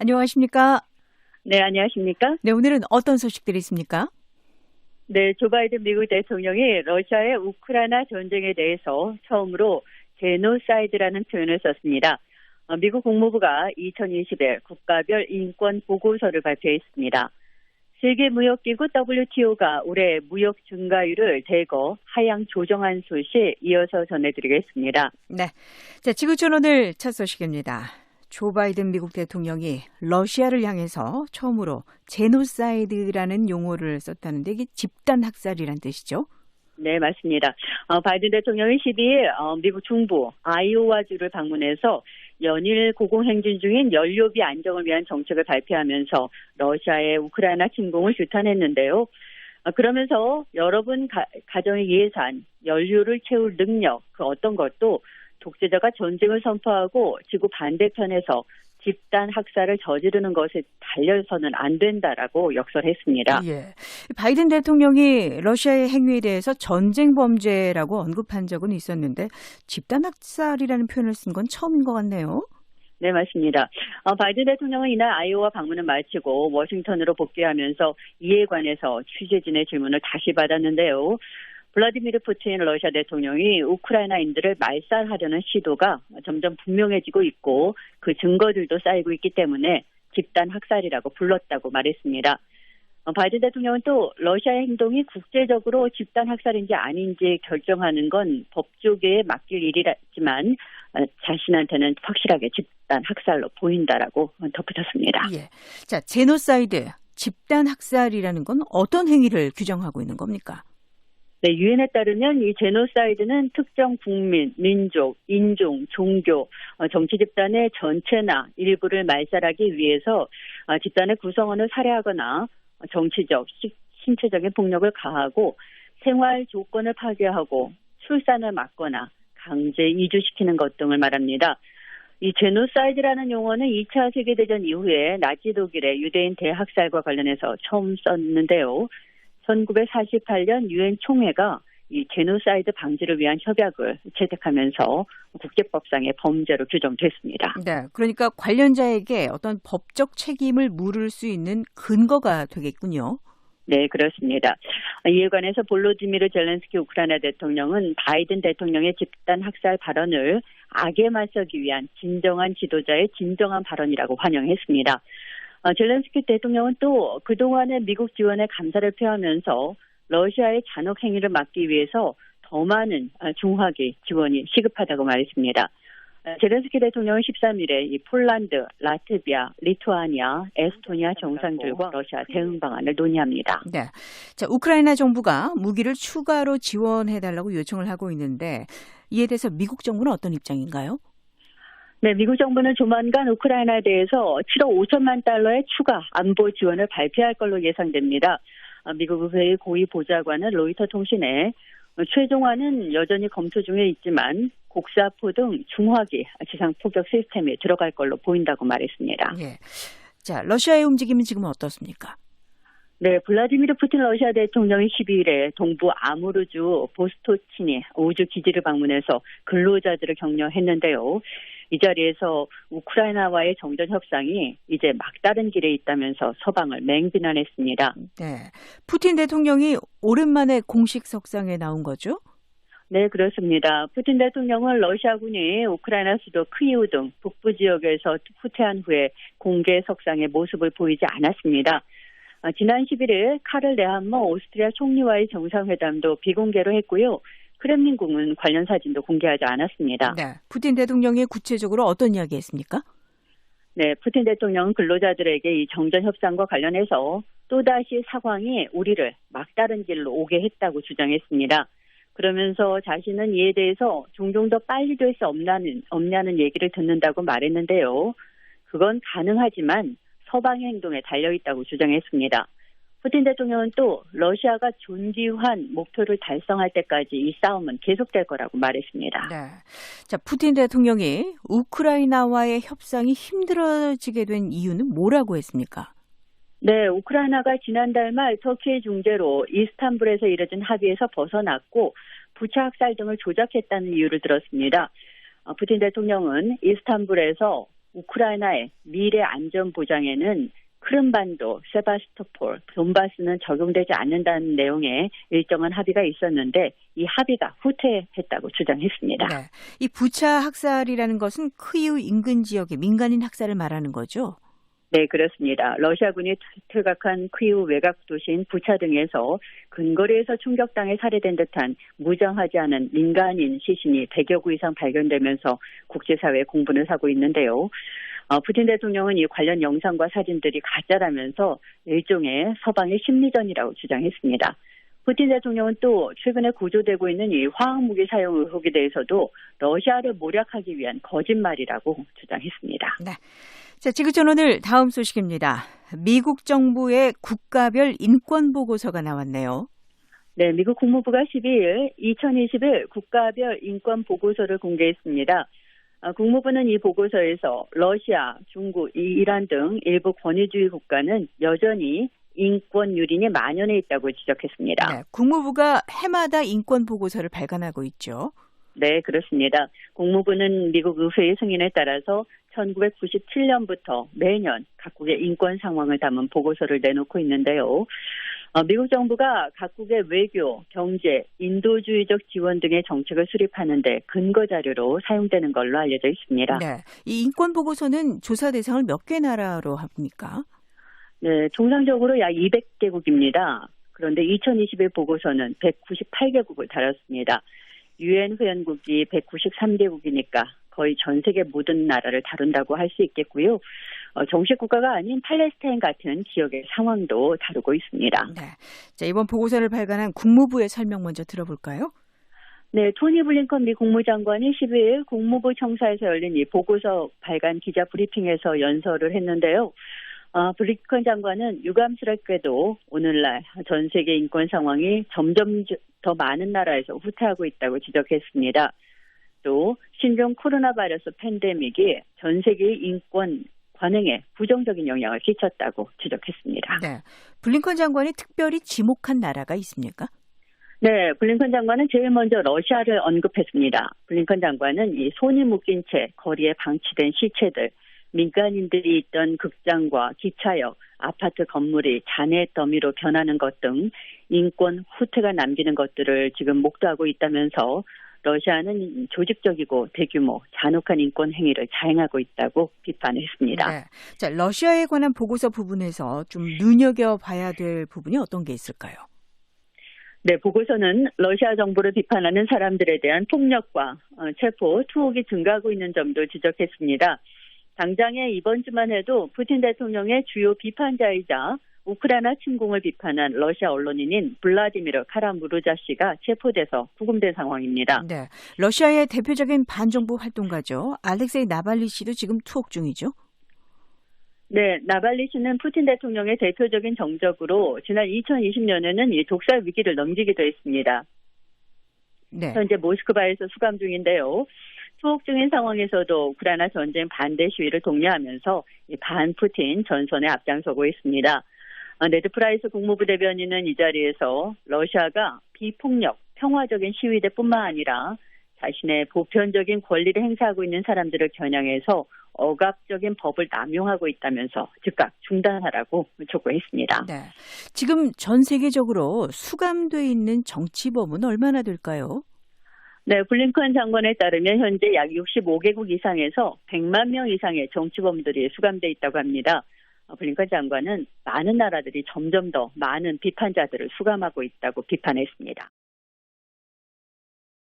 안녕하십니까? 네, 안녕하십니까? 네, 오늘은 어떤 소식들이 있습니까? 네, 조 바이든 미국 대통령이 러시아의 우크라이나 전쟁에 대해서 처음으로 제노사이드라는 표현을 썼습니다. 미국 국무부가 2021 국가별 인권 보고서를 발표했습니다. 세계무역기구 WTO가 올해 무역 증가율을 대거 하향 조정한 소식 이어서 전해드리겠습니다. 네, 자, 지구촌 오늘 첫 소식입니다. 조 바이든 미국 대통령이 러시아를 향해서 처음으로 제노사이드라는 용어를 썼다는데 이게 집단 학살이란 뜻이죠? 네, 맞습니다. 바이든 대통령이 12일 미국 중부 아이오와주를 방문해서 연일 고공행진 중인 연료비 안정을 위한 정책을 발표하면서 러시아의 우크라이나 침공을 규탄했는데요. 그러면서 여러분 가정의 예산, 연료를 채울 능력, 그 어떤 것도 독재자가 전쟁을 선포하고 지구 반대편에서 집단 학살을 저지르는 것에 달려서는 안 된다라고 역설했습니다. 예. 바이든 대통령이 러시아의 행위에 대해서 전쟁 범죄라고 언급한 적은 있었는데 집단 학살이라는 표현을 쓴 건 처음인 것 같네요. 네, 맞습니다. 바이든 대통령은 이날 아이오와 방문을 마치고 워싱턴으로 복귀하면서 이에 관해서 취재진의 질문을 다시 받았는데요. 블라디미르 푸틴 러시아 대통령이 우크라이나인들을 말살하려는 시도가 점점 분명해지고 있고 그 증거들도 쌓이고 있기 때문에 집단 학살이라고 불렀다고 말했습니다. 바이든 대통령은 또 러시아의 행동이 국제적으로 집단 학살인지 아닌지 결정하는 건 법조계에 맡길 일이지만 자신한테는 확실하게 집단 학살로 보인다라고 덧붙였습니다. 예. 자, 제노사이드, 집단 학살이라는 건 어떤 행위를 규정하고 있는 겁니까? 네, 유엔에 따르면 이 제노사이드는 특정 국민, 민족, 인종, 종교, 정치 집단의 전체나 일부를 말살하기 위해서 집단의 구성원을 살해하거나 정치적, 신체적인 폭력을 가하고 생활 조건을 파괴하고 출산을 막거나 강제 이주시키는 것 등을 말합니다. 이 제노사이드라는 용어는 2차 세계대전 이후에 나치 독일의 유대인 대학살과 관련해서 처음 썼는데요. 1948년 유엔 총회가 이 제노사이드 방지를 위한 협약을 채택하면서 국제법상의 범죄로 규정됐습니다. 네, 그러니까 관련자에게 어떤 법적 책임을 물을 수 있는 근거가 되겠군요. 네, 그렇습니다. 이에 관해서 볼로디미르 젤렌스키 우크라이나 대통령은 바이든 대통령의 집단 학살 발언을 악에 맞서기 위한 진정한 지도자의 진정한 발언이라고 환영했습니다. 젤렌스키 대통령은 또 그동안의 미국 지원에 감사를 표하면서 러시아의 잔혹 행위를 막기 위해서 더 많은 중화기 지원이 시급하다고 말했습니다. 젤렌스키 대통령은 13일에 이 폴란드, 라트비아, 리투아니아, 에스토니아 정상들과 러시아 대응 방안을 논의합니다. 네, 자, 우크라이나 정부가 무기를 추가로 지원해달라고 요청을 하고 있는데 이에 대해서 미국 정부는 어떤 입장인가요? 네, 미국 정부는 조만간 우크라이나에 대해서 7억 5천만 달러의 추가 안보 지원을 발표할 걸로 예상됩니다. 미국 의회의 고위 보좌관은 로이터 통신에 최종안은 여전히 검토 중에 있지만 곡사포 등 중화기 지상 포격 시스템이 들어갈 걸로 보인다고 말했습니다. 예. 자, 러시아의 움직임은 지금 어떻습니까? 네, 블라디미르 푸틴 러시아 대통령이 12일에 동부 아무르주 보스토치니 우주 기지를 방문해서 근로자들을 격려했는데요. 이 자리에서 우크라이나와의 정전 협상이 이제 막다른 길에 있다면서 서방을 맹비난했습니다. 네, 푸틴 대통령이 오랜만에 공식 석상에 나온 거죠? 네, 그렇습니다. 푸틴 대통령은 러시아군이 우크라이나 수도 크이우 등 북부 지역에서 후퇴한 후에 공개 석상의 모습을 보이지 않았습니다. 지난 11일 카를 네함머 오스트리아 총리와의 정상회담도 비공개로 했고요. 크렘린궁은 관련 사진도 공개하지 않았습니다. 네, 푸틴 대통령이 구체적으로 어떤 이야기 했습니까? 네, 푸틴 대통령은 근로자들에게 이 정전 협상과 관련해서 또다시 상황이 우리를 막다른 길로 오게 했다고 주장했습니다. 그러면서 자신은 이에 대해서 종종 더 빨리 될 수 없냐는 얘기를 듣는다고 말했는데요. 그건 가능하지만 서방의 행동에 달려있다고 주장했습니다. 푸틴 대통령은 또 러시아가 존귀한 목표를 달성할 때까지 이 싸움은 계속될 거라고 말했습니다. 네. 자, 푸틴 대통령이 우크라이나와의 협상이 힘들어지게 된 이유는 뭐라고 했습니까? 네, 우크라이나가 지난달 말 터키의 중재로 이스탄불에서 이뤄진 합의에서 벗어났고 부차 학살 등을 조작했다는 이유를 들었습니다. 푸틴 대통령은 이스탄불에서 우크라이나의 미래 안전 보장에는 크림반도, 세바스토폴, 돈바스는 적용되지 않는다는 내용의 일정한 합의가 있었는데 이 합의가 후퇴했다고 주장했습니다. 네. 이 부차 학살이라는 것은 크이우 인근 지역의 민간인 학살을 말하는 거죠? 네, 그렇습니다. 러시아군이 퇴각한 크이우 외곽 도시인 부차 등에서 근거리에서 충격당해 살해된 듯한 무장하지 않은 민간인 시신이 100여 구 이상 발견되면서 국제사회에 공분을 사고 있는데요. 푸틴 대통령은 이 관련 영상과 사진들이 가짜라면서 일종의 서방의 심리전이라고 주장했습니다. 푸틴 대통령은 또 최근에 고조되고 있는 이 화학무기 사용 의혹에 대해서도 러시아를 모략하기 위한 거짓말이라고 주장했습니다. 네. 자, 지구촌 오늘 다음 소식입니다. 미국 정부의 국가별 인권 보고서가 나왔네요. 네, 미국 국무부가 12일 2021 국가별 인권 보고서를 공개했습니다. 국무부는 이 보고서에서 러시아, 중국, 이란 등 일부 권위주의 국가는 여전히 인권 유린이 만연해 있다고 지적했습니다. 네, 국무부가 해마다 인권 보고서를 발간하고 있죠. 네, 그렇습니다. 국무부는 미국 의회의 승인에 따라서 1997년부터 매년 각국의 인권 상황을 담은 보고서를 내놓고 있는데요. 미국 정부가 각국의 외교, 경제, 인도주의적 지원 등의 정책을 수립하는 데 근거 자료로 사용되는 걸로 알려져 있습니다. 네, 이 인권 보고서는 조사 대상을 몇 개 나라로 합니까? 네, 통상적으로 약 200개국입니다. 그런데 2021 보고서는 198개국을 다뤘습니다. 유엔 회원국이 193개국이니까 거의 전 세계 모든 나라를 다룬다고 할 수 있겠고요. 정식 국가가 아닌 팔레스타인 같은 지역의 상황도 다루고 있습니다. 네. 자, 이번 보고서를 발간한 국무부의 설명 먼저 들어볼까요? 네, 토니 블링컨 미 국무장관이 12일 국무부 청사에서 열린 이 보고서 발간 기자 브리핑에서 연설을 했는데요. 블링컨 장관은 유감스럽게도 오늘날 전 세계 인권 상황이 점점 더 많은 나라에서 후퇴하고 있다고 지적했습니다. 또 신종 코로나 바이러스 팬데믹이 전 세계의 인권 관행에 부정적인 영향을 끼쳤다고 지적했습니다. 네, 블링컨 장관이 특별히 지목한 나라가 있습니까? 네, 블링컨 장관은 제일 먼저 러시아를 언급했습니다. 블링컨 장관은 이 손이 묶인 채 거리에 방치된 시체들, 민간인들이 있던 극장과 기차역, 아파트 건물이 잔해 더미로 변하는 것 등 인권 후퇴가 남기는 것들을 지금 목도하고 있다면서 러시아는 조직적이고 대규모 잔혹한 인권 행위를 자행하고 있다고 비판했습니다. 네. 자, 러시아에 관한 보고서 부분에서 좀 눈여겨봐야 될 부분이 어떤 게 있을까요? 네, 보고서는 러시아 정부를 비판하는 사람들에 대한 폭력과 체포, 투옥이 증가하고 있는 점도 지적했습니다. 당장에 이번 주만 해도 푸틴 대통령의 주요 비판자이자 우크라이나 침공을 비판한 러시아 언론인인 블라디미르 카라무르자 씨가 체포돼서 구금된 상황입니다. 네, 러시아의 대표적인 반정부 활동가죠. 알렉세이 나발리 씨도 지금 투옥 중이죠. 네, 나발리 씨는 푸틴 대통령의 대표적인 정적으로 지난 2020년에는 이 독살 위기를 넘기기도 했습니다. 네. 현재 모스크바에서 수감 중인데요. 투옥 중인 상황에서도 우크라이나 전쟁 반대 시위를 독려하면서 반 푸틴 전선에 앞장서고 있습니다. 네드 프라이스 국무부 대변인은 이 자리에서 러시아가 비폭력, 평화적인 시위대뿐만 아니라 자신의 보편적인 권리를 행사하고 있는 사람들을 겨냥해서 억압적인 법을 남용하고 있다면서 즉각 중단하라고 촉구했습니다. 네. 지금 전 세계적으로 수감돼 있는 정치범은 얼마나 될까요? 네, 블링컨 장관에 따르면 현재 약 65개국 이상에서 100만 명 이상의 정치범들이 수감돼 있다고 합니다. 블링컨 장관은 많은 나라들이 점점 더 많은 비판자들을 수감하고 있다고 비판했습니다.